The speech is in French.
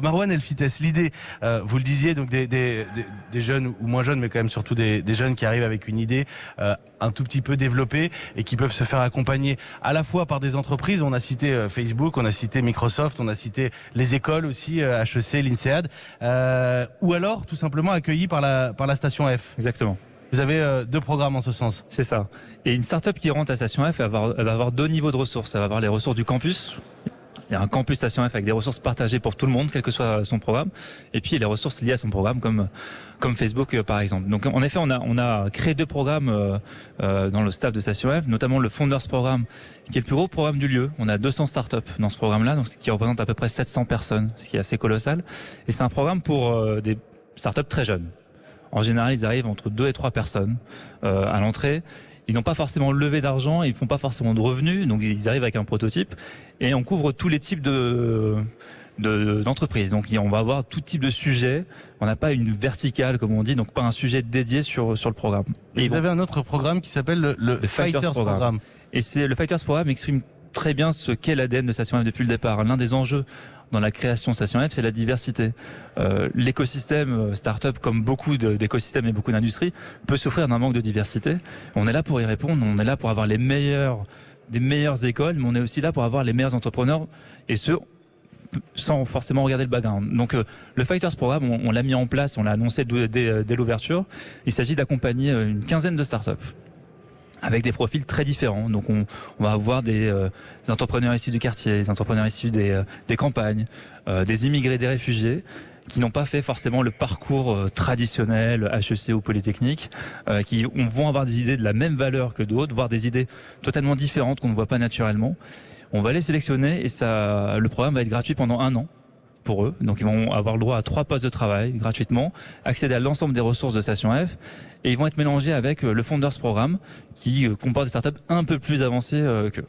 Marwan Elfites, l'idée, vous le disiez, donc des jeunes ou moins jeunes, mais quand même surtout des jeunes qui arrivent avec une idée un tout petit peu développée et qui peuvent se faire accompagner à la fois par des entreprises. On a cité Facebook, on a cité Microsoft, on a cité les écoles aussi, HEC, l'INSEAD, ou alors tout simplement accueillis par la Station F. Exactement. Vous avez deux programmes en ce sens. C'est ça. Et une start-up qui rentre à Station F, elle va avoir deux niveaux de ressources. Elle va avoir les ressources du campus. Il y a un campus Station F avec des ressources partagées pour tout le monde, quel que soit son programme. Et puis, il y a les ressources liées à son programme, comme Facebook, par exemple. Donc, en effet, on a créé deux programmes dans le staff de Station F, notamment le Founders Programme, qui est le plus gros programme du lieu. On a 200 startups dans ce programme-là, donc ce qui représente à peu près 700 personnes, ce qui est assez colossal. Et c'est un programme pour des startups très jeunes. En général, ils arrivent entre 2 et 3 personnes à l'entrée. Ils n'ont pas forcément levé d'argent, ils font pas forcément de revenus, donc ils arrivent avec un prototype et on couvre tous les types d'entreprises. Donc on va avoir tout type de sujet. On n'a pas une verticale comme on dit, donc pas un sujet dédié sur le programme. Et vous avez un autre programme qui s'appelle le Fighters Programme. Et le Fighters Programme exprime très bien ce qu'est l'ADN de Station F depuis le départ. L'un des enjeux dans la création de Station F, c'est la diversité. L'écosystème start-up, comme beaucoup d'écosystèmes et beaucoup d'industries, peut souffrir d'un manque de diversité. On est là pour y répondre, on est là pour avoir des meilleures écoles, mais on est aussi là pour avoir les meilleurs entrepreneurs, et ce, sans forcément regarder le background. Donc le Fighters Programme, on l'a mis en place, on l'a annoncé dès l'ouverture. Il s'agit d'accompagner une quinzaine de start-up avec des profils très différents. Donc on va avoir des entrepreneurs issus du quartier, des entrepreneurs issus des campagnes, des immigrés, des réfugiés, qui n'ont pas fait forcément le parcours traditionnel HEC ou Polytechnique, qui vont avoir des idées de la même valeur que d'autres, voire des idées totalement différentes qu'on ne voit pas naturellement. On va les sélectionner et le programme va être gratuit pendant 1 an. Pour eux. Donc ils vont avoir le droit à 3 postes de travail gratuitement, accéder à l'ensemble des ressources de Station F, et ils vont être mélangés avec le Founders Programme qui comporte des startups un peu plus avancées qu'eux.